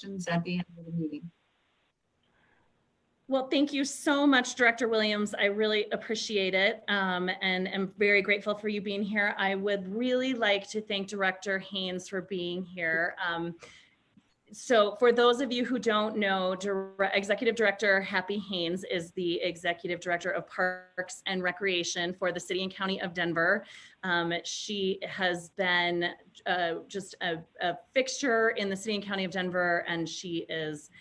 questions at the end of the meeting. Well, thank you so much, Director Williams. I really appreciate it, and am very grateful for you being here. I would really like to thank Director Haynes for being here. So for those of you who don't know, Executive Director Happy Haynes is the Executive Director of Parks and Recreation for the City and County of Denver. She has been just a fixture in the City and County of Denver, and she is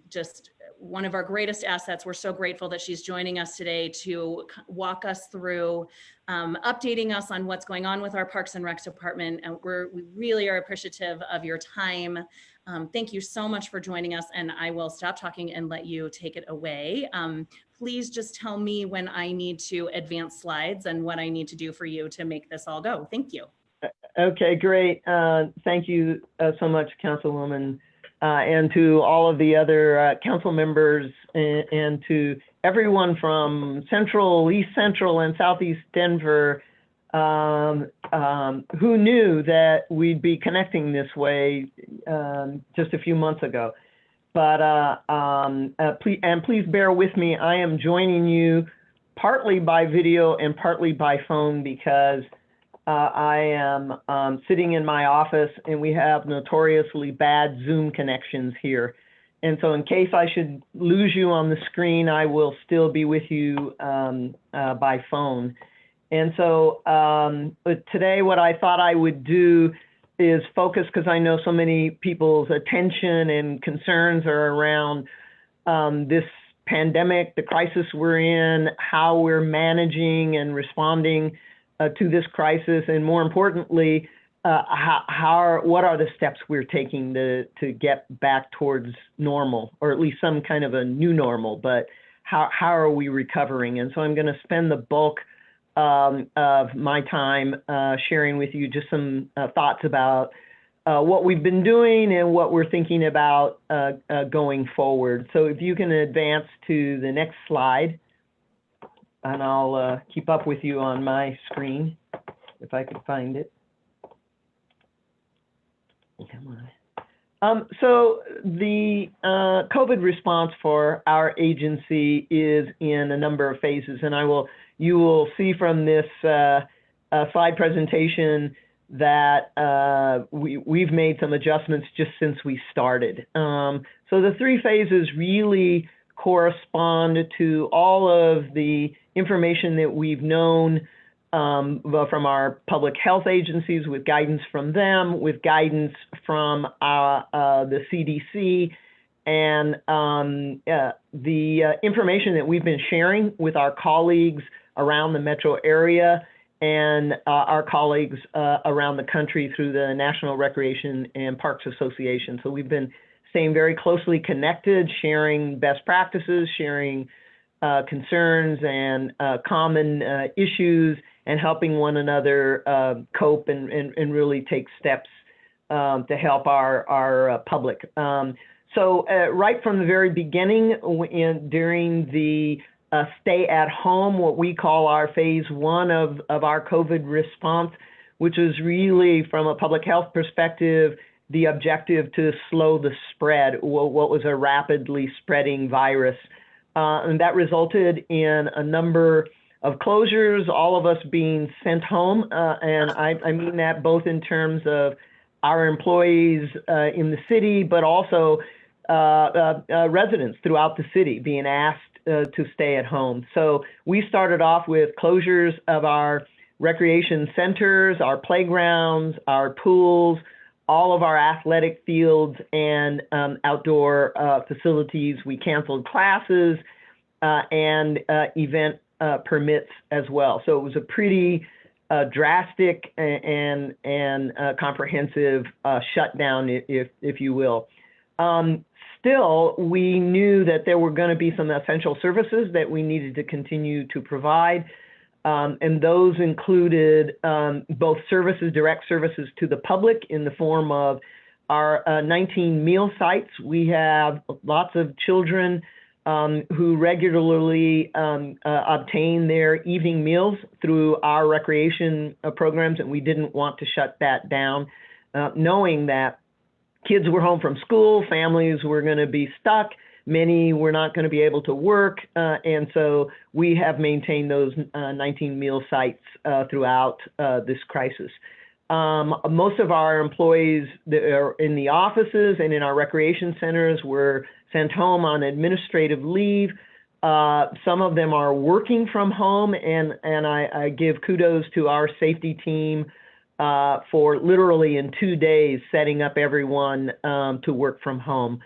just one of our greatest assets. We're so grateful that she's joining us today to walk us through updating us on what's going on with our Parks and Rec department. And we really are appreciative of your time. Thank you so much for joining us, and I will stop talking and let you take it away. Please just tell me when I need to advance slides and what I need to do for you to make this all go. Thank you. Okay, great. Thank you so much, Councilwoman. And to all of the other council members and to everyone from Central, East Central, and Southeast Denver who knew that we'd be connecting this way just a few months ago. But please bear with me. I am joining you partly by video and partly by phone because I am sitting in my office and we have notoriously bad Zoom connections here. And so in case I should lose you on the screen, I will still be with you by phone. And so today what I thought I would do is focus, because I know so many people's attention and concerns are around this pandemic, the crisis we're in, how we're managing and responding to this crisis, and more importantly, what are the steps we're taking to get back towards normal, or at least some kind of a new normal, but how are we recovering? And so I'm going to spend the bulk of my time sharing with you just some thoughts about what we've been doing and what we're thinking about going forward. So if you can advance to the next slide, and I'll keep up with you on my screen if I could find it. Come on. So the COVID response for our agency is in a number of phases, and you will see from this slide presentation that we've made some adjustments just since we started. So the three phases really correspond to all of the information that we've known from our public health agencies, with guidance from them, with guidance from the CDC, and the information that we've been sharing with our colleagues around the metro area and our colleagues around the country through the National Recreation and Parks Association. So we've been staying very closely connected, sharing best practices, sharing concerns and common issues, and helping one another cope and really take steps to help our public. So right from the very beginning, during the stay at home, what we call our phase one of our COVID response, which is really from a public health perspective, the objective to slow the spread, what was a rapidly spreading virus. And that resulted in a number of closures, all of us being sent home. And I mean that both in terms of our employees in the city, but also residents throughout the city being asked to stay at home. So we started off with closures of our recreation centers, our playgrounds, our pools, all of our athletic fields and outdoor facilities. We canceled classes and event permits as well. So it was a pretty drastic and comprehensive shutdown, if you will. Still, we knew that there were going to be some essential services that we needed to continue to provide. And those included both services, direct services to the public in the form of our 19 meal sites. We have lots of children who regularly obtain their evening meals through our recreation programs, and we didn't want to shut that down, knowing that kids were home from school, families were going to be stuck, many were not going to be able to work, and so we have maintained those 19 meal sites throughout this crisis. Most of our employees that are in the offices and in our recreation centers were sent home on administrative leave. Some of them are working from home, and I give kudos to our safety team for literally in 2 days setting up everyone to work from home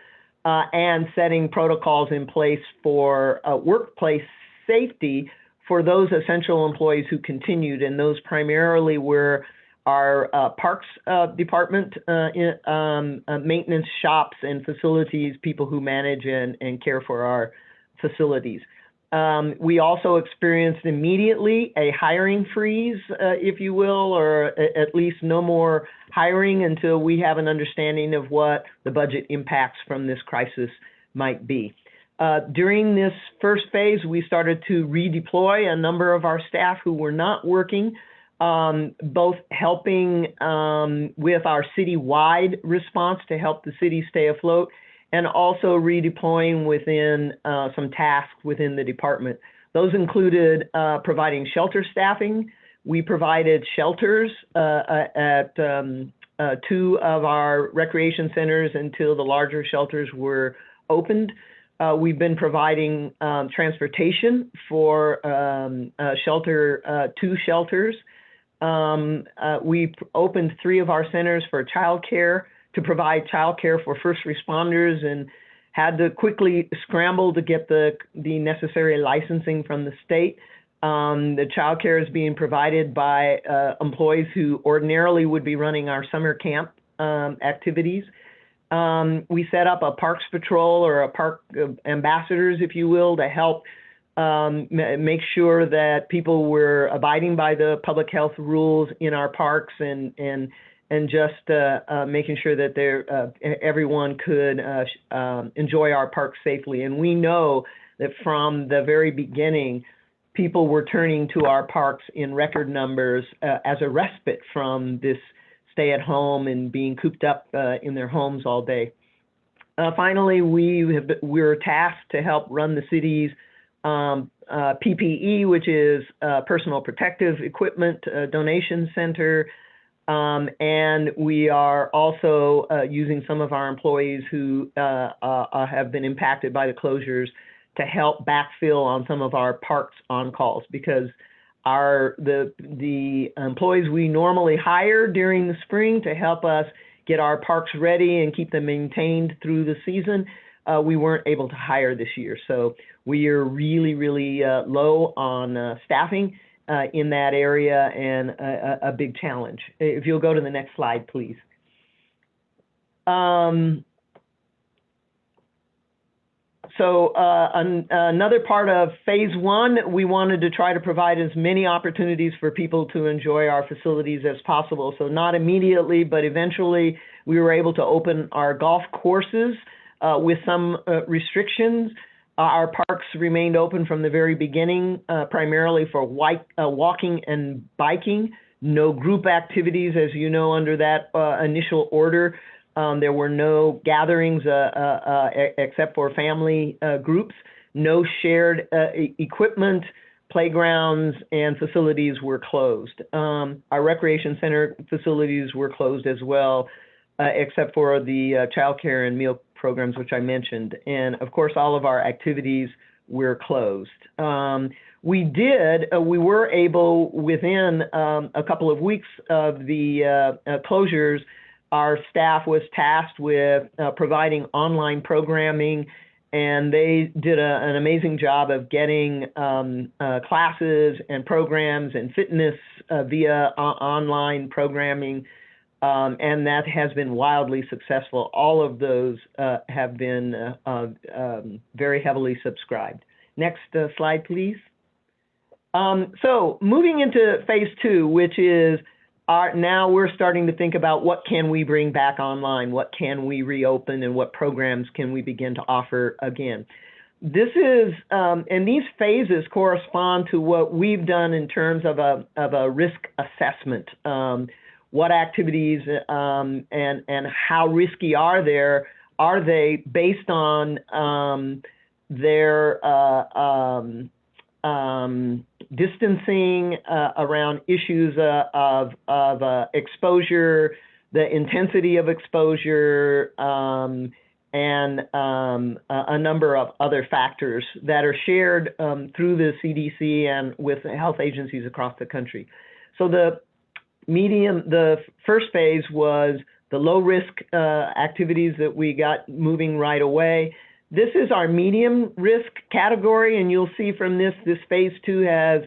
and setting protocols in place for workplace safety for those essential employees who continued, and those primarily were our parks department, maintenance shops and facilities, people who manage and care for our facilities. We also experienced immediately a hiring freeze, if you will, or at least no more hiring until we have an understanding of what the budget impacts from this crisis might be. During this first phase, we started to redeploy a number of our staff who were not working, both helping with our citywide response to help the city stay afloat, and also redeploying within some tasks within the department. Those included providing shelter staffing. We provided shelters at 2 of our recreation centers until the larger shelters were opened. We've been providing transportation for two shelters. We opened 3 of our centers for childcare, to provide childcare for first responders, and had to quickly scramble to get the necessary licensing from the state. The childcare is being provided by employees who ordinarily would be running our summer camp activities. We set up a parks patrol, or a park ambassadors, if you will, to help make sure that people were abiding by the public health rules in our parks, and just making sure that everyone could enjoy our parks safely. And we know that from the very beginning, people were turning to our parks in record numbers as a respite from this stay at home and being cooped up in their homes all day. Finally, we're tasked to help run the city's PPE, which is personal protective equipment donation center. And we are also using some of our employees who have been impacted by the closures to help backfill on some of our parks on-calls, because the employees we normally hire during the spring to help us get our parks ready and keep them maintained through the season, we weren't able to hire this year. So we are really, really low on staffing in that area, and a big challenge. If you'll go to the next slide, please. Another part of phase 1, we wanted to try to provide as many opportunities for people to enjoy our facilities as possible. So not immediately, but eventually we were able to open our golf courses with some restrictions. Our parks remained open from the very beginning, primarily for walking and biking. No group activities, as you know, under that initial order. There were no gatherings except for family groups. No shared equipment, playgrounds, and facilities were closed. Our recreation center facilities were closed as well, except for the childcare and meal programs, which I mentioned. And of course, all of our activities were closed. We were able, within a couple of weeks of the closures, our staff was tasked with providing online programming, and they did an amazing job of getting classes and programs and fitness via online programming. And that has been wildly successful. All of those have been very heavily subscribed. Next slide, please. So moving into phase 2, which is now we're starting to think about what can we bring back online, what can we reopen, and what programs can we begin to offer again. This is, and these phases correspond to what we've done in terms of a risk assessment. what activities and how risky are they based on their distancing around issues of exposure, the intensity of exposure, and a number of other factors that are shared through the CDC and with health agencies across the country. So the first phase was the low risk activities that we got moving right away. This is our medium risk category, and you'll see from this phase 2 has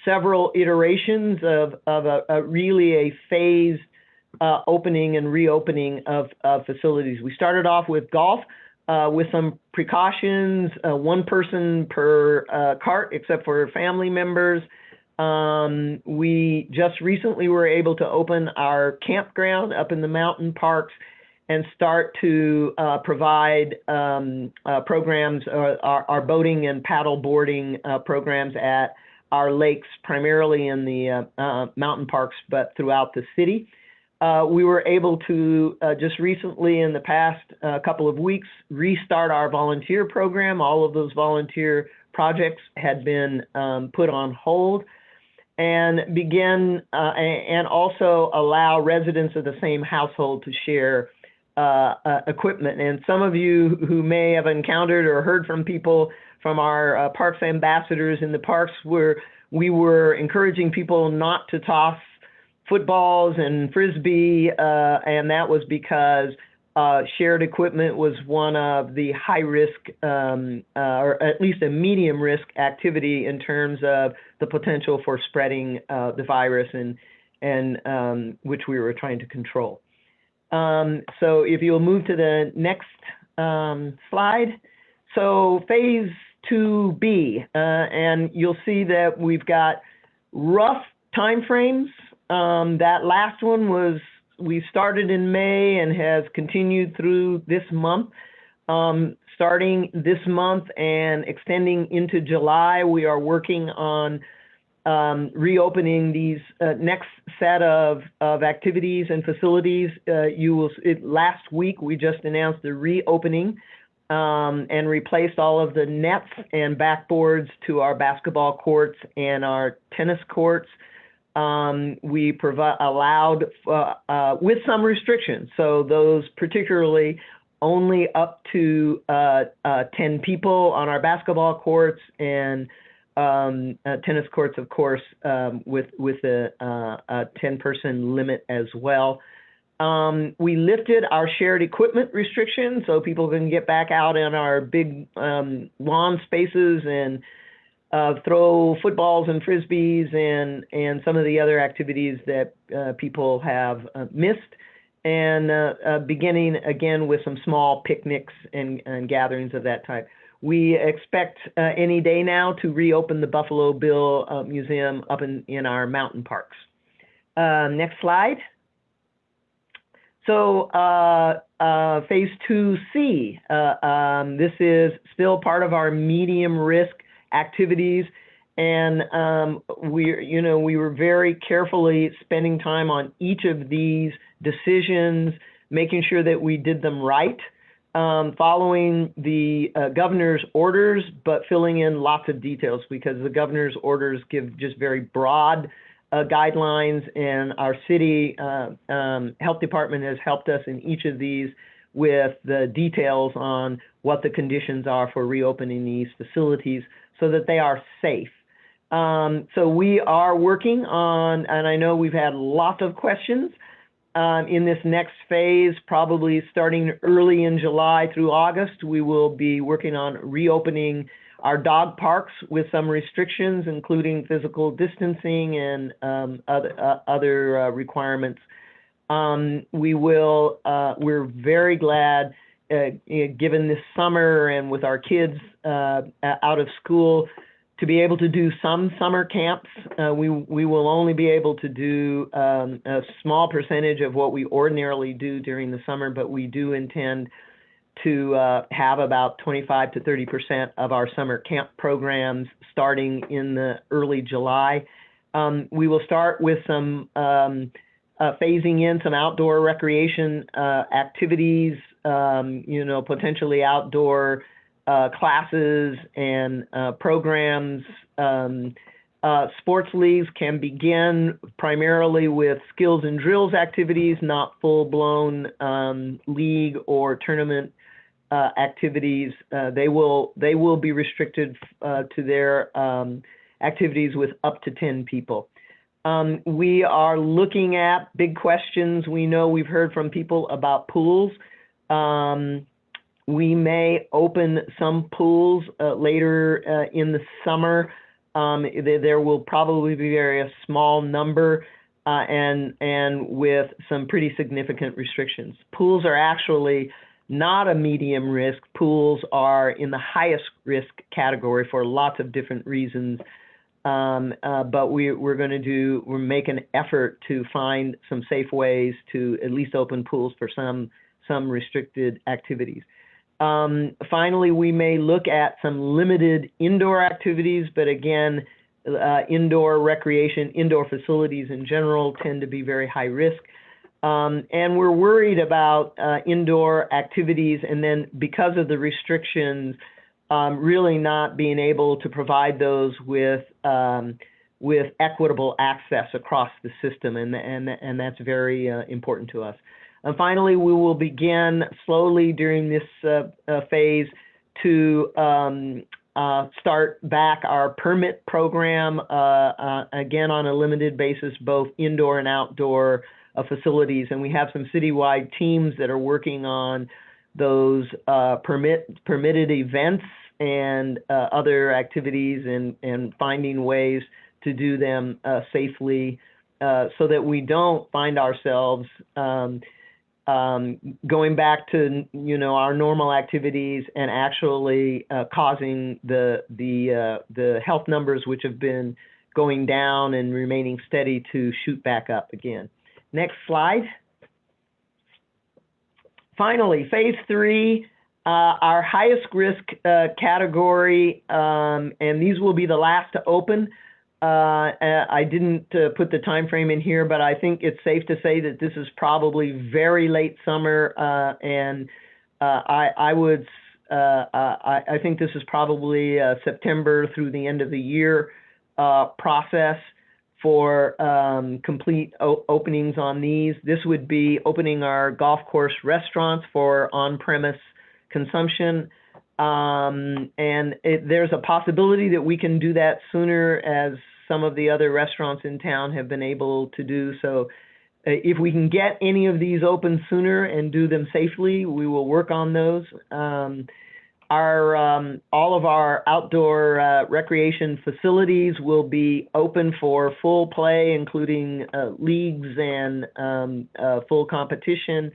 several iterations of really a phased opening and reopening of facilities. We started off with golf with some precautions, one person per cart except for family members. We just recently were able to open our campground up in the mountain parks and start to provide programs, our boating and paddle boarding programs at our lakes, primarily in the mountain parks, but throughout the city. We were able to just recently, in the past couple of weeks, restart our volunteer program. All of those volunteer projects had been put on hold, and begin and also allow residents of the same household to share equipment. And some of you who may have encountered or heard from people from our parks ambassadors in the parks, we were encouraging people not to toss footballs and frisbee, and that was because shared equipment was one of the high risk, or at least a medium risk activity in terms of the potential for spreading the virus, and which we were trying to control. So if you'll move to the next slide. So phase 2B, and you'll see that we've got rough timeframes. That last one we started in May and has continued through this month. Starting this month and extending into July, we are working on reopening these next set of activities and facilities. Last week, we just announced the reopening and replaced all of the nets and backboards to our basketball courts and our tennis courts. We allowed with some restrictions. So those particularly only up to 10 people on our basketball courts, and tennis courts, of course, with a 10-person limit as well. We lifted our shared equipment restrictions so people can get back out in our big lawn spaces and throw footballs and frisbees and some of the other activities that people have missed, and beginning again with some small picnics and gatherings of that type. We expect any day now to reopen the Buffalo Bill Museum up in our mountain parks. Next slide. So phase 2C, this is still part of our medium risk activities, and we were very carefully spending time on each of these decisions, making sure that we did them right, following the governor's orders, but filling in lots of details, because the governor's orders give just very broad guidelines, and our city health department has helped us in each of these with the details on what the conditions are for reopening these facilities so that they are safe. So we are working on, and I know we've had lots of questions in this next phase, probably starting early in July through August. We will be working on reopening our dog parks with some restrictions, including physical distancing and other requirements. We're very glad, given this summer and with our kids out of school, to be able to do some summer camps. We will only be able to do a small percentage of what we ordinarily do during the summer, but we do intend to have about 25 to 30% of our summer camp programs starting in the early July. We will start with some phasing in some outdoor recreation activities, potentially outdoor classes and programs. Sports leagues can begin primarily with skills and drills activities, not full-blown league or tournament activities. They will be restricted to their activities with up to 10 people. We are looking at big questions. We know we've heard from people about pools. We may open some pools later in the summer. There will probably be a very small number and with some pretty significant restrictions. Pools are actually not a medium risk. Pools are in the highest risk category for lots of different reasons. But we're make an effort to find some safe ways to at least open pools for some restricted activities. Finally, we may look at some limited indoor activities, but again, indoor recreation, indoor facilities in general tend to be very high risk. And we're worried about indoor activities, and then because of the restrictions, really not being able to provide those with equitable access across the system, and that's very important to us. And finally, we will begin slowly during this phase to start back our permit program, again on a limited basis, both indoor and outdoor facilities. And we have some citywide teams that are working on those permitted events and other activities and finding ways to do them safely so that we don't find ourselves going back to our normal activities and actually causing the health numbers, which have been going down and remaining steady, to shoot back up again. Next slide. Finally, phase 3, our highest risk category, and these will be the last to open. I didn't put the time frame in here, but I think it's safe to say that this is probably very late summer, and I think this is probably September through the end of the year process for complete openings on these. This would be opening our golf course restaurants for on-premise consumption. And there's a possibility that we can do that sooner, as some of the other restaurants in town have been able to do. So if we can get any of these open sooner and do them safely, we will work on those. All of our outdoor recreation facilities will be open for full play, including leagues and full competition.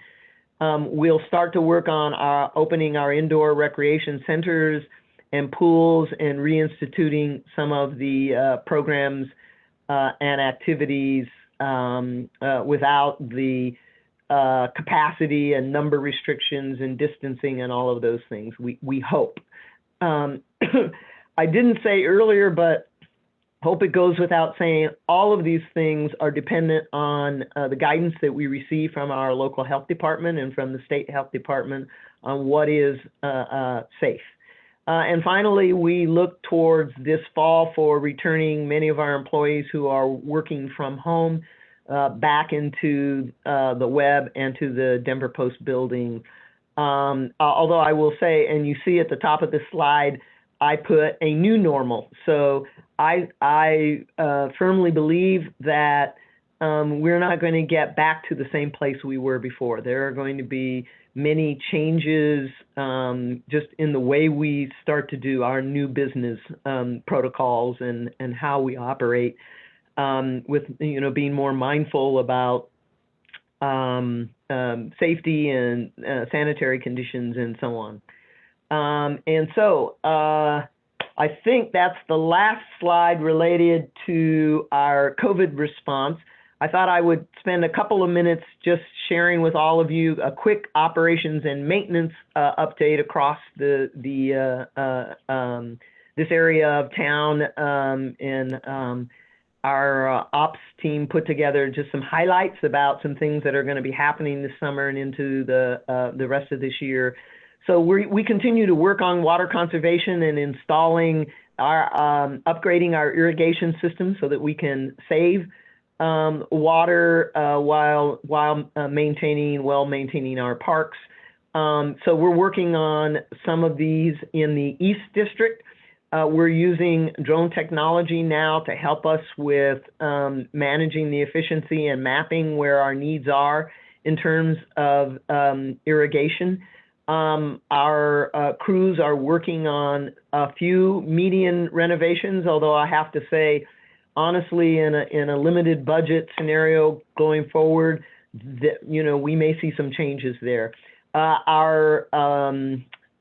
We'll start to work on opening our indoor recreation centers and pools and reinstituting some of the programs and activities without the capacity and number restrictions and distancing and all of those things, we hope. I didn't say earlier, but hope it goes without saying, all of these things are dependent on the guidance that we receive from our local health department and from the state health department on what is safe. And finally, we look towards this fall for returning many of our employees who are working from home back into the web and to the Denver Post building. Although I will say, and you see at the top of this slide, I put a new normal. So I firmly believe that we're not going to get back to the same place we were before. There are going to be many changes just in the way we start to do our new business protocols and how we operate, with being more mindful about safety and sanitary conditions and so on. And so I think that's the last slide related to our COVID response. I thought I would spend a couple of minutes just sharing with all of you a quick operations and maintenance update across this area of town. And our ops team put together just some highlights about some things that are going to be happening this summer and into the rest of this year. So we continue to work on water conservation and installing upgrading our irrigation system so that we can save water while maintaining our parks. So we're working on some of these in the East District. We're using drone technology now to help us with managing the efficiency and mapping where our needs are in terms of irrigation. Our crews are working on a few median renovations, although I have to say, honestly, in a limited budget scenario going forward, we may see some changes there. Our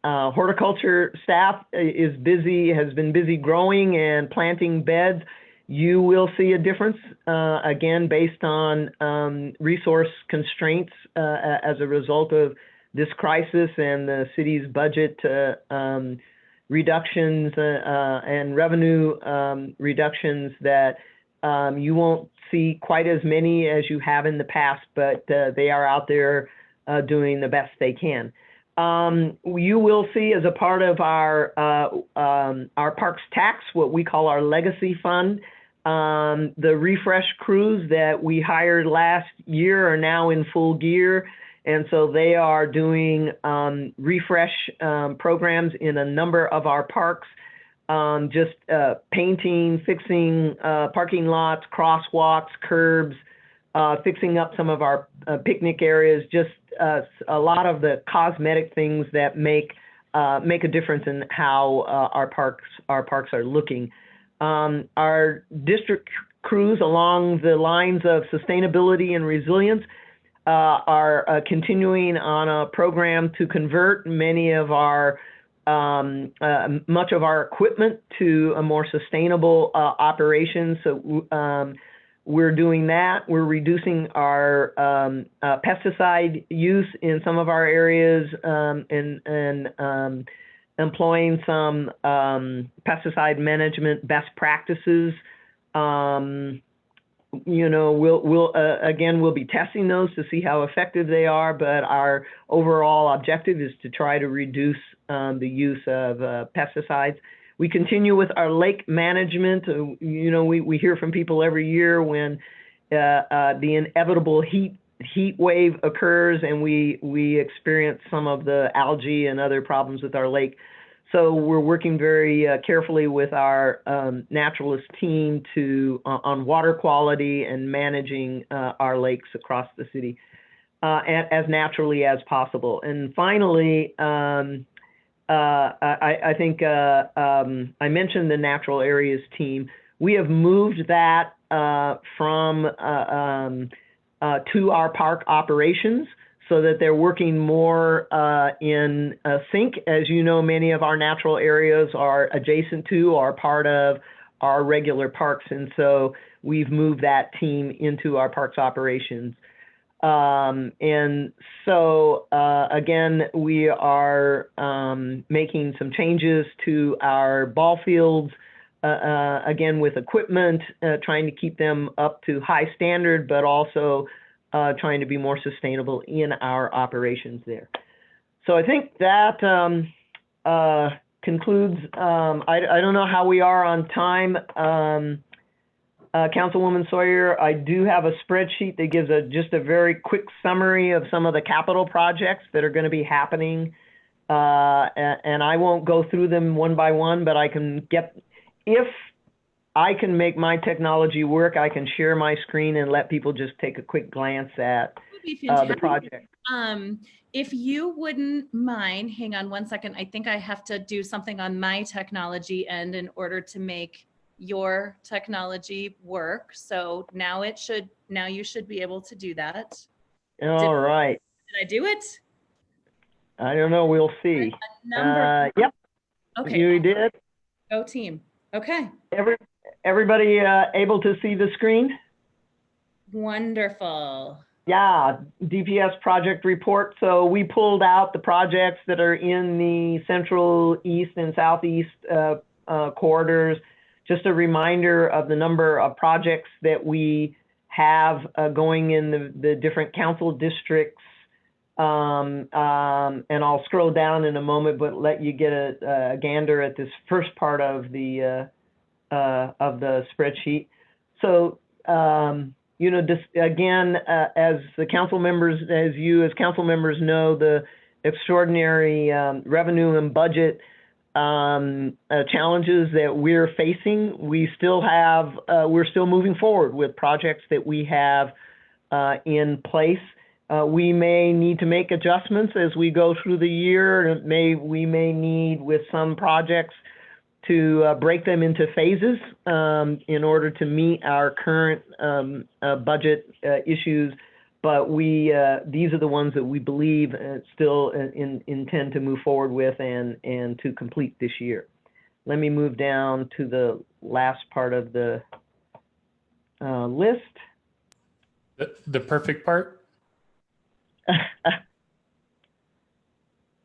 horticulture staff has been busy growing and planting beds. You will see a difference, again, based on resource constraints as a result of this crisis and the city's budget reductions and revenue reductions, that you won't see quite as many as you have in the past, but they are out there doing the best they can. You will see, as a part of our parks tax, what we call our legacy fund, the refresh crews that we hired last year are now in full gear. And so they are doing refresh programs in a number of our parks, just painting, fixing parking lots, crosswalks, curbs, fixing up some of our picnic areas, just a lot of the cosmetic things that make a difference in how our parks are looking. Our district crews, along the lines of sustainability and resilience, are continuing on a program to convert much of our equipment to a more sustainable operation. So we're doing that. We're reducing our pesticide use in some of our areas and employing some pesticide management best practices. We'll be testing those to see how effective they are, but our overall objective is to try to reduce the use of pesticides. We continue with our lake management. We hear from people every year when the inevitable heat wave occurs and we experience some of the algae and other problems with our lake. So we're working very carefully with our naturalist team on water quality and managing our lakes across the city as naturally as possible. And finally, I think I mentioned the natural areas team. We have moved that from to our park operations, so that they're working more in sync. As you know, many of our natural areas are adjacent to or part of our regular parks, and so we've moved that team into our parks operations. And so, again, we are making some changes to our ball fields, again, with equipment, trying to keep them up to high standard, but also trying to be more sustainable in our operations there. So I think that concludes. I don't know how we are on time. Councilwoman Sawyer, I do have a spreadsheet that gives just a very quick summary of some of the capital projects that are going to be happening. And I won't go through them one by one, but I can if I can make my technology work, I can share my screen and let people just take a quick glance at the project. If you wouldn't mind, hang on one second. I think I have to do something on my technology end in order to make your technology work. So now you should be able to do that. All right. Did I do it? I don't know. We'll see. Yep. Okay. You did. Go team. Okay. Everybody able to see the screen? Wonderful. Yeah, DPS project report. So we pulled out the projects that are in the central, east, and southeast corridors just a reminder of the number of projects that we have going in the different council districts. And I'll scroll down in a moment, but let you get a gander at this first part of the spreadsheet. So, you know, just again, as the council members, as you as council members know, the extraordinary revenue and budget challenges that we're facing, we still have, we're still moving forward with projects that we have in place. We may need to make adjustments as we go through the year. We may need with some projects to break them into phases in order to meet our current budget issues. But these are the ones that we believe still intend to move forward with and to complete this year. Let me move down to the last part of the list. The perfect part? I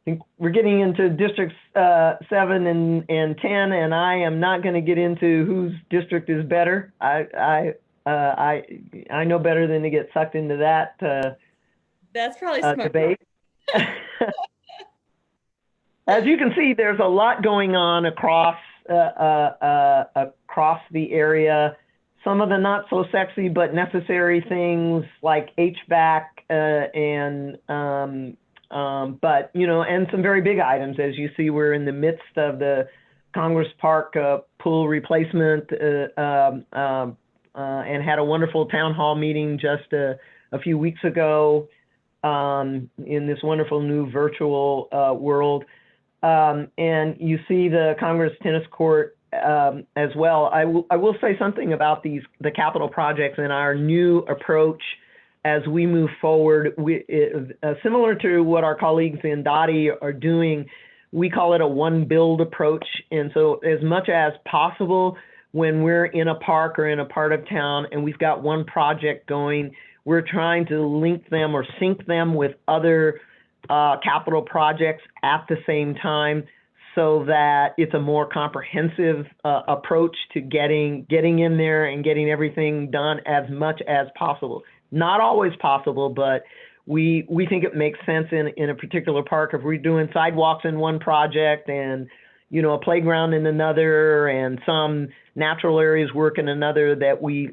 think we're getting into districts 7 and 10, and I am not going to get into whose district is better. I know better than to get sucked into that. That's probably smart. Debate. As you can see, there's a lot going on across the area. Some of the not so sexy but necessary things like HVAC but you know, and some very big items. As you see, we're in the midst of the Congress Park pool replacement and had a wonderful town hall meeting just a few weeks ago in this wonderful new virtual world. And you see the Congress tennis court as well. I will say something about the capital projects and our new approach as we move forward. Similar to what our colleagues in Dottie are doing, we call it a one build approach. And so as much as possible, when we're in a park or in a part of town and we've got one project going, we're trying to link them or sync them with other capital projects at the same time, so that it's a more comprehensive approach to getting in there and getting everything done as much as possible. Not always possible, but we think it makes sense in a particular park. If we're doing sidewalks in one project and, you know, a playground in another and some natural areas work in another, that we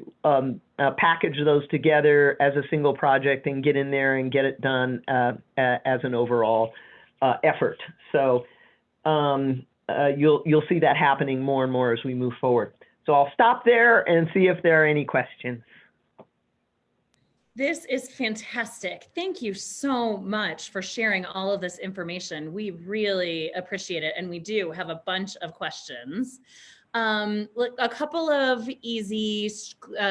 package those together as a single project and get in there and get it done as an overall effort. So you'll see that happening more and more as we move forward. So I'll stop there and see if there are any questions. This is fantastic. Thank you so much for sharing all of this information. We really appreciate it. And we do have a bunch of questions. Look, a couple of easy,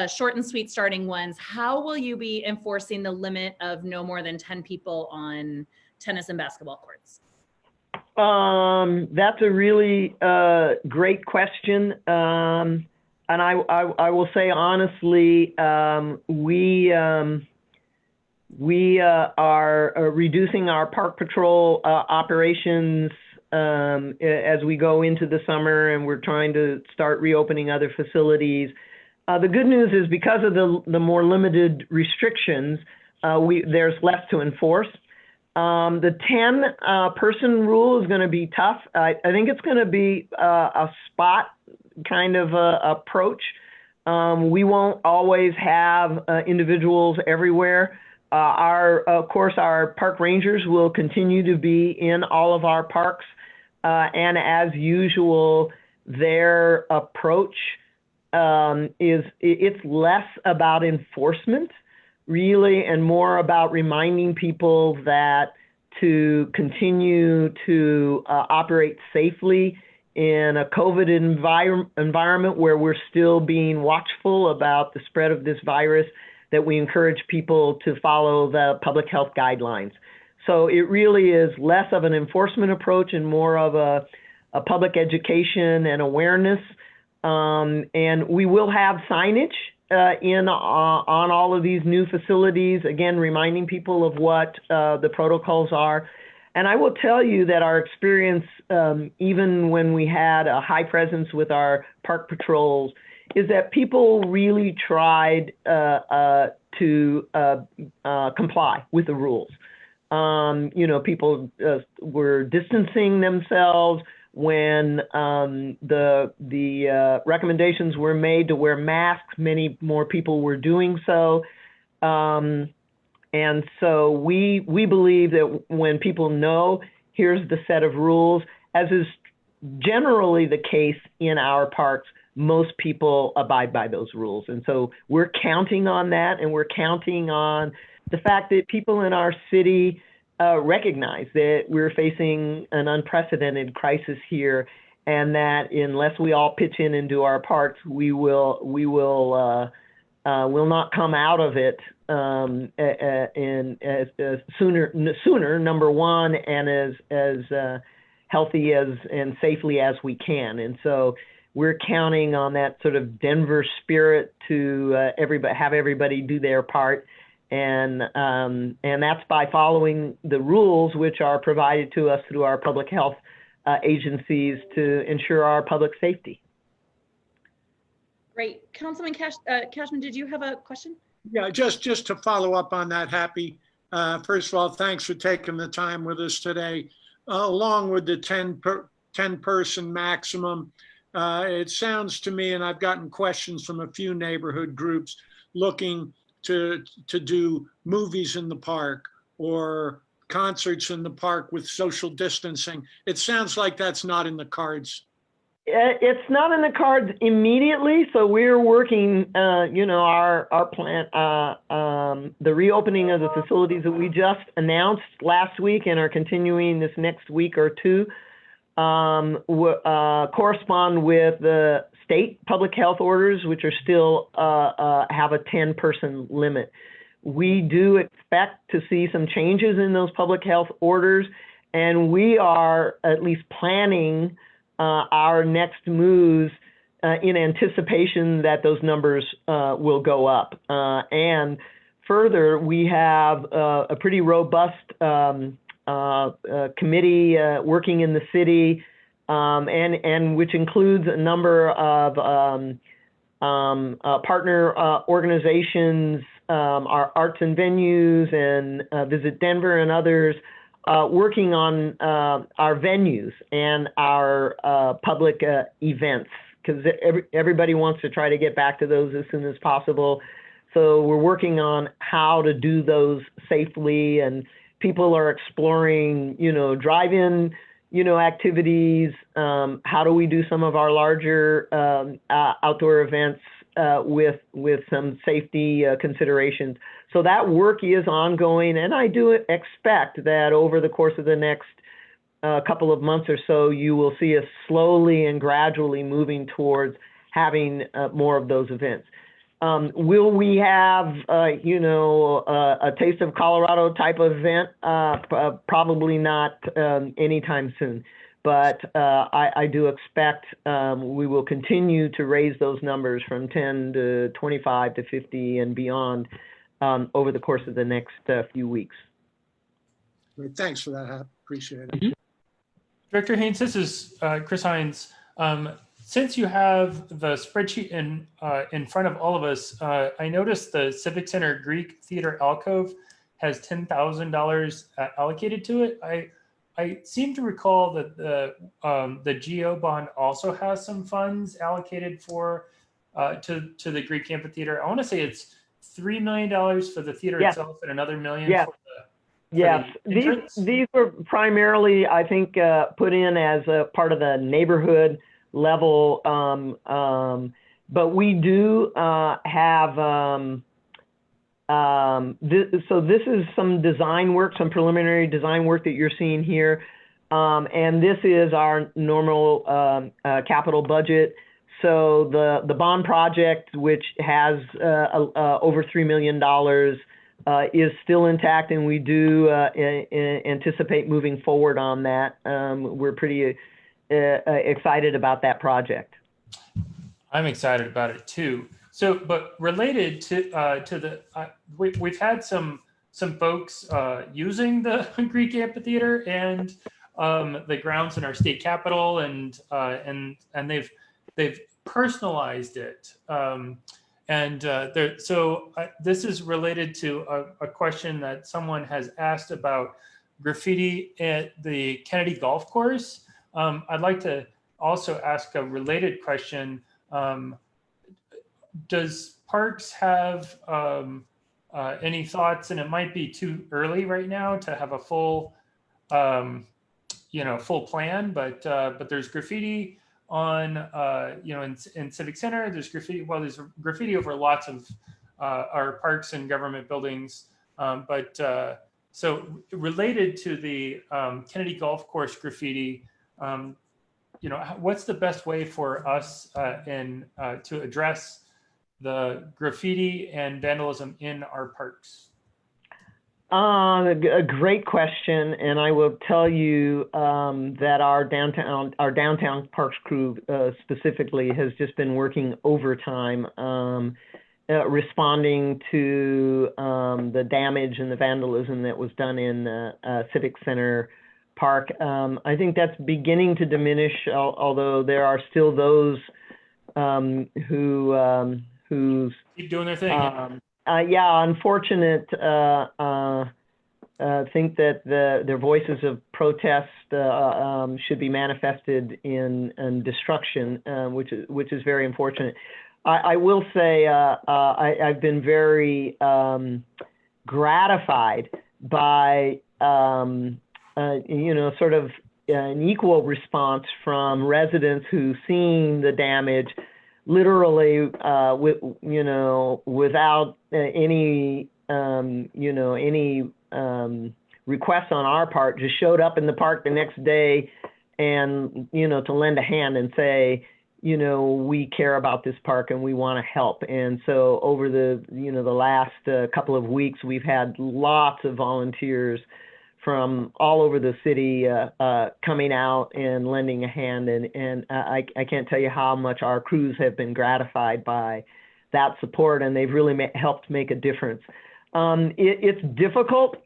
short and sweet starting ones. How will you be enforcing the limit of no more than 10 people on tennis and basketball courts? That's a really great question. And I will say honestly, we are reducing our park patrol operations as we go into the summer, and we're trying to start reopening other facilities. The good news is because of the more limited restrictions, there's less to enforce. The 10 person rule is going to be tough. I think it's going to be a spot kind of approach. We won't always have individuals everywhere. Of course, our park rangers will continue to be in all of our parks. And as usual, their approach it's less about enforcement, really, and more about reminding people that to continue to operate safely in a COVID environment where we're still being watchful about the spread of this virus, that we encourage people to follow the public health guidelines. So it really is less of an enforcement approach and more of a public education and awareness. And we will have signage on all of these new facilities, again, reminding people of what the protocols are. And I will tell you that our experience, even when we had a high presence with our park patrols, is that people really tried to comply with the rules. People were distancing themselves when the recommendations were made to wear masks. Many more people were doing so. And so we believe that when people know, here's the set of rules, as is generally the case in our parks, most people abide by those rules. And so we're counting on that, and we're counting on the fact that people in our city recognize that we're facing an unprecedented crisis here, and that unless we all pitch in and do our parts, we will not come out of it sooner, number one, and as healthy and safely as we can. And so we're counting on that sort of Denver spirit to have everybody do their part, and that's by following the rules which are provided to us through our public health agencies to ensure our public safety. Great. Councilman Cashman, did you have a question? Yeah, just to follow up on that, Happy. First of all, thanks for taking the time with us today. Along with the 10-person maximum, it sounds to me, and I've gotten questions from a few neighborhood groups looking to do movies in the park or concerts in the park with social distancing. It sounds like that's not in the cards. It's not in the cards immediately, so we're working, our plant, the reopening of the facilities that we just announced last week and are continuing this next week or two, correspond with the state public health orders, which are still have a 10-person limit. We do expect to see some changes in those public health orders, and we are at least planning our next moves in anticipation that those numbers will go up. And further, we have a pretty robust committee working in the city, and which includes a number of partner organizations, our arts and venues, and Visit Denver and others, working on our venues and our public events, because everybody wants to try to get back to those as soon as possible. So we're working on how to do those safely, and people are exploring, drive-in, activities. How do we do some of our larger outdoor events with some safety considerations? So that work is ongoing, and I do expect that over the course of the next couple of months or so, you will see us slowly and gradually moving towards having more of those events. Will we have, a Taste of Colorado type of event? Probably not anytime soon. But I do expect we will continue to raise those numbers from 10 to 25 to 50 and beyond over the course of the next few weeks. Great. Thanks for that, Hap. Appreciate it. Director Haynes, this is Chris Hines. Since you have the spreadsheet in front of all of us, I noticed the Civic Center Greek Theater Alcove has $10,000 allocated to it. I seem to recall that the GO bond also has some funds allocated for to the Greek Amphitheater. I want to say it's $3 million for the theater itself and another $1 million for Yes, these were primarily, I think, put in as a part of the neighborhood level, but we do have, so this is some design work, some preliminary design work that you're seeing here, and this is our normal capital budget. So the bond project, which has over $3 million, is still intact, and we do anticipate moving forward on that. We're pretty excited about that project. I'm excited about it too. So, but related to the, we've had some some folks using the Greek amphitheater and the grounds in our state capitol, and they've personalized it. This is related to a question that someone has asked about graffiti at the Kennedy Golf Course. I'd like to also ask a related question. Does Parks have any thoughts? And it might be too early right now to have a full, full plan. But there's graffiti on, in Civic Center. There's graffiti. Well, there's graffiti over lots of our parks and government buildings. So related to the Kennedy Golf Course graffiti, what's the best way for us to address the graffiti and vandalism in our parks? A great question, and I will tell you that our downtown parks crew specifically has just been working overtime, responding to the damage and the vandalism that was done in Civic Center Park. I think that's beginning to diminish, although there are still those who keep doing their thing. Unfortunate. Think that their voices of protest should be manifested in destruction, which is very unfortunate. I will say I've been very gratified by sort of an equal response from residents who seen the damage literally without any requests on our part, just showed up in the park the next day and to lend a hand and say, we care about this park and we want to help. And so over the last couple of weeks, we've had lots of volunteers from all over the city coming out and lending a hand. And I can't tell you how much our crews have been gratified by that support, and they've really helped make a difference. It's difficult.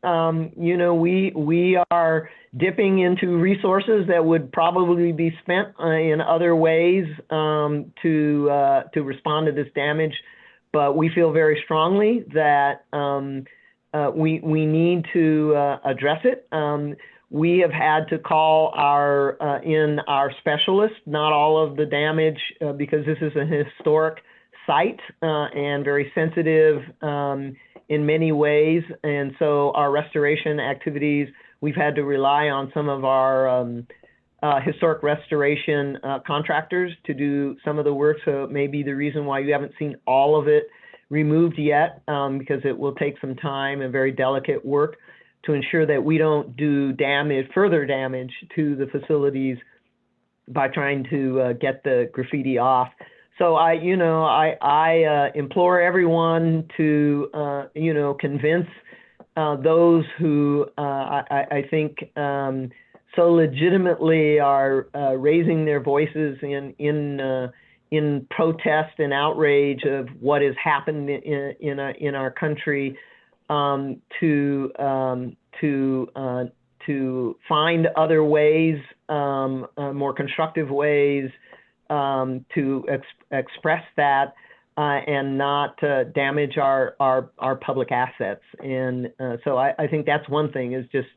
We are dipping into resources that would probably be spent in other ways to respond to this damage, but we feel very strongly that we need to address it. We have had to call our specialists, not all of the damage, because this is a historic site and very sensitive in many ways. And so our restoration activities, we've had to rely on some of our historic restoration contractors to do some of the work. So it may be the reason why you haven't seen all of it removed yet, because it will take some time and very delicate work to ensure that we don't do further damage to the facilities by trying to get the graffiti off. So I implore everyone to convince those who I think so legitimately are raising their voices in protest and outrage of what has happened in our country, to find other ways, more constructive ways to express that and not damage our public assets. And so I think that's one thing, is just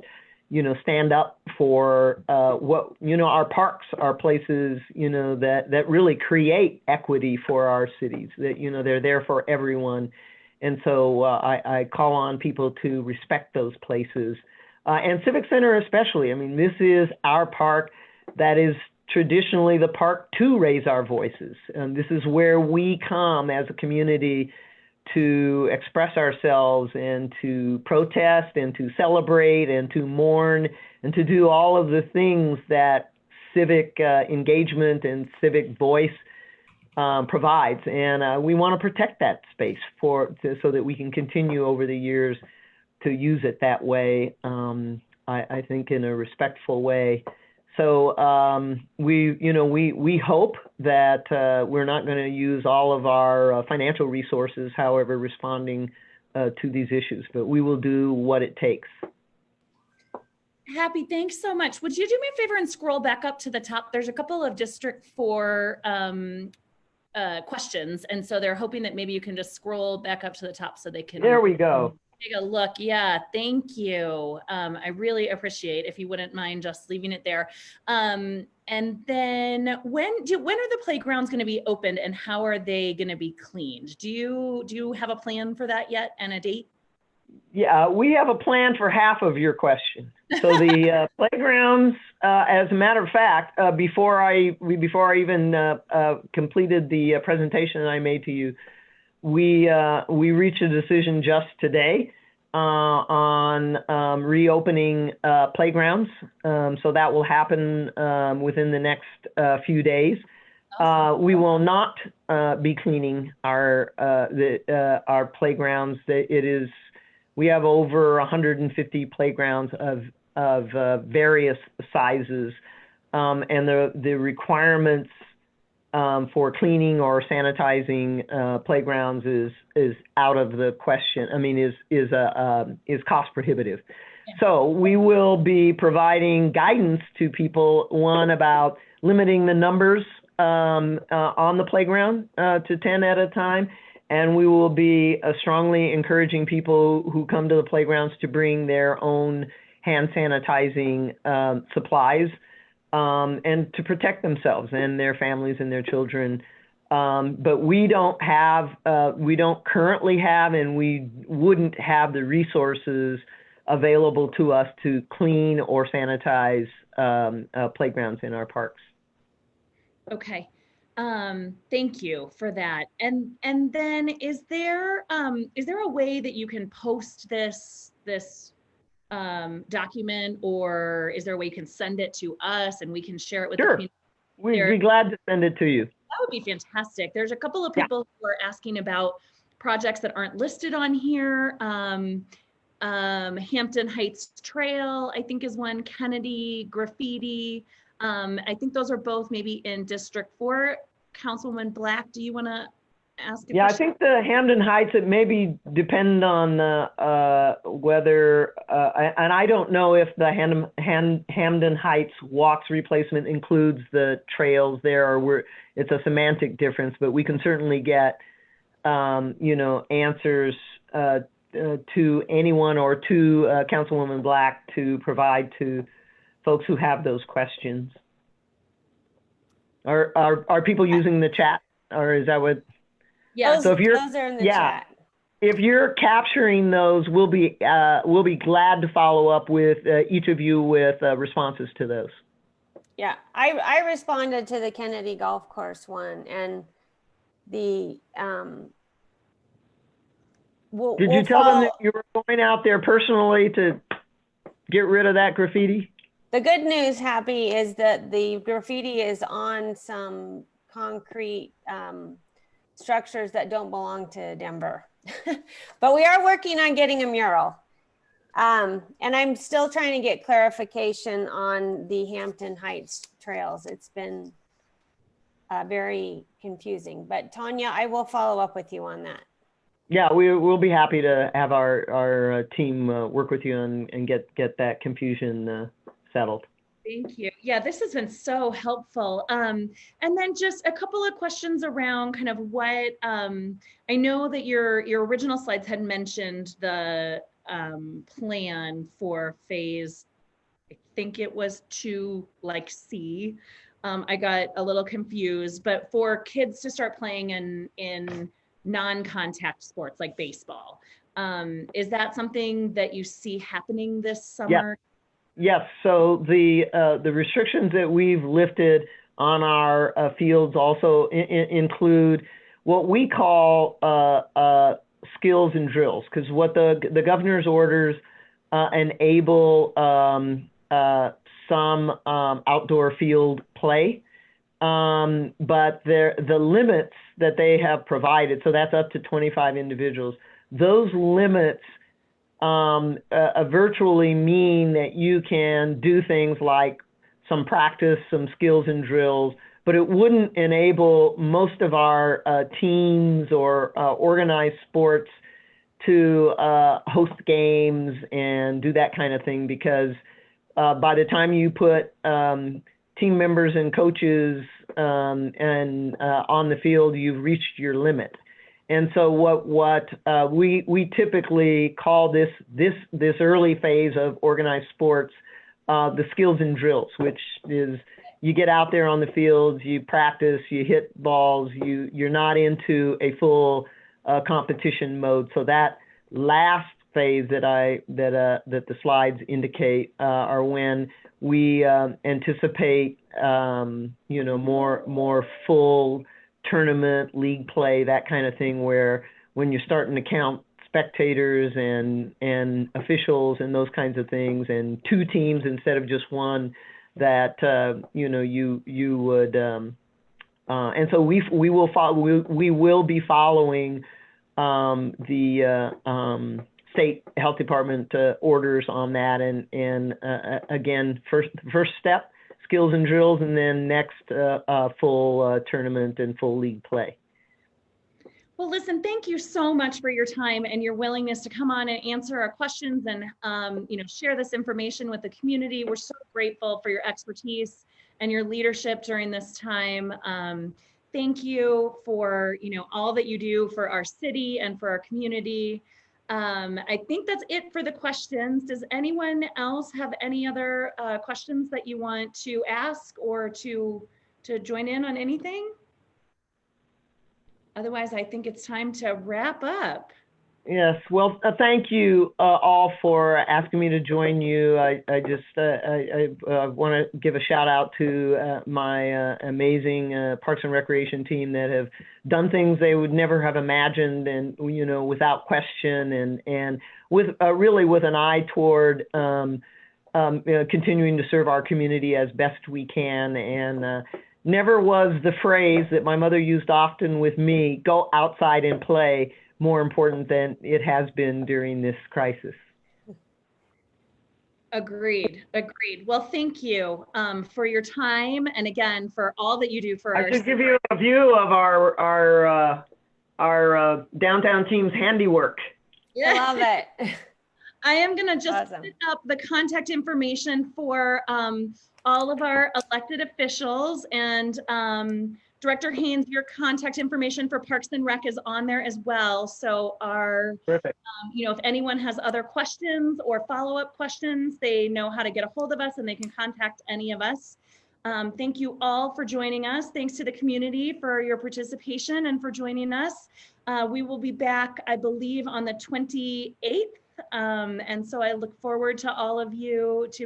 stand up for what our parks are places that really create equity for our cities, that they're there for everyone. And so I call on people to respect those places, and Civic Center especially. I mean, this is our park that is traditionally the park to raise our voices, and this is where we come as a community to express ourselves and to protest and to celebrate and to mourn and to do all of the things that civic engagement and civic voice provides. And we want to protect that space so that we can continue over the years to use it that way, I think in a respectful way. So we hope that we're not going to use all of our financial resources, however, responding to these issues, but we will do what it takes. Happy, thanks so much. Would you do me a favor and scroll back up to the top? There's a couple of District 4 questions, and so they're hoping that maybe you can just scroll back up to the top so they can There we go. take a look. Yeah, thank you. I really appreciate if you wouldn't mind just leaving it there. And then when are the playgrounds going to be opened, and how are they going to be cleaned? Do you have a plan for that yet and a date? Yeah, we have a plan for half of your question. So the playgrounds, as a matter of fact, before I even completed the presentation that I made to you, we reached a decision just today on reopening playgrounds. So that will happen within the next few days. We will not be cleaning our playgrounds. We have over 150 playgrounds of various sizes, and the requirements for cleaning or sanitizing playgrounds is out of the question. I mean, is cost prohibitive. Yeah. So we will be providing guidance to people, one, about limiting the numbers on the playground to 10 at a time. And we will be strongly encouraging people who come to the playgrounds to bring their own hand sanitizing supplies and to protect themselves and their families and their children. But we don't currently have, and we wouldn't have the resources available to us to clean or sanitize playgrounds in our parks. Okay. Thank you for that. And then is there a way that you can post this document, or is there a way you can send it to us and we can share it with the community? We'd be glad to send it to you. That would be fantastic. There's a couple of people who are asking about projects that aren't listed on here. Hampton Heights Trail, I think, is one. Kennedy Graffiti. I think those are both maybe in District 4. Councilwoman Black, do you want to ask a question? I think the Hampton Heights, it maybe depend on whether, and I don't know if the Hampton Heights walks replacement includes the trails there, or it's a semantic difference, but we can certainly get, answers to anyone or to Councilwoman Black to provide to folks who have those questions. Are people using the chat, or is that what? Yeah. So if you're, those are in the chat. If you're capturing those, we'll be glad to follow up with each of you with responses to those. Yeah, I responded to the Kennedy Golf Course one, and the Did you tell them that you were going out there personally to get rid of that graffiti? The good news, Happy, is that the graffiti is on some concrete structures that don't belong to Denver. But we are working on getting a mural. And I'm still trying to get clarification on the Hampton Heights trails. It's been very confusing. But Tanya, I will follow up with you on that. Yeah, we'll be happy to have our team work with you and get that confusion settled. Thank you. Yeah, this has been so helpful. And then just a couple of questions around kind of what, I know that your original slides had mentioned the plan for phase, I think it was 2, like C. I got a little confused, but for kids to start playing in non-contact sports like baseball, is that something that you see happening this summer? Yes, so the restrictions that we've lifted on our fields also include what we call skills and drills, because what the governor's orders enable some outdoor field play, but the limits that they have provided, so that's up to 25 individuals, those limits virtually mean that you can do things like some practice, some skills and drills, but it wouldn't enable most of our teams or organized sports to host games and do that kind of thing, because by the time you put team members and coaches and on the field, you've reached your limit. And so what we typically call this early phase of organized sports the skills and drills, which is you get out there on the field, you practice, you hit balls, you're not into a full competition mode. So that last phase that the slides indicate are when we anticipate more full tournament, league play, that kind of thing, where when you're starting to count spectators and officials and those kinds of things, and two teams instead of just one, that you would and so we will be following the state health department orders on that, and again, first step, skills and drills, and then next full tournament and full league play. Well, listen, thank you so much for your time and your willingness to come on and answer our questions and share this information with the community. We're so grateful for your expertise and your leadership during this time. Thank you for all that you do for our city and for our community. I think that's it for the questions. Does anyone else have any other questions that you want to ask or to join in on anything? Otherwise, I think it's time to wrap up. Yes, well, thank you all for asking me to join you. I want to give a shout out to my amazing Parks and Recreation team that have done things they would never have imagined, and without question, and with really with an eye toward continuing to serve our community as best we can. And never was the phrase that my mother used often with me, "Go outside and play," more important than it has been during this crisis. Agreed. Well, thank you for your time, and again, for all that you do for our. I should give you a view of our downtown team's handiwork. I love it. I am going to just Awesome. put up the contact information for all of our elected officials, and Director Haynes, your contact information for Parks and Rec is on there as well. So Perfect. if anyone has other questions or follow-up questions, they know how to get a hold of us and they can contact any of us. Thank you all for joining us. Thanks to the community for your participation and for joining us. We will be back, I believe, on the 28th. And so I look forward to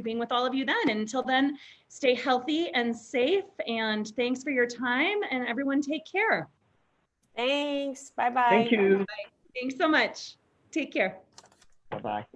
being with all of you then. And until then, stay healthy and safe, and thanks for your time, and everyone take care. Thanks. Bye-bye. Thank you. Thanks so much. Take care. Bye-bye.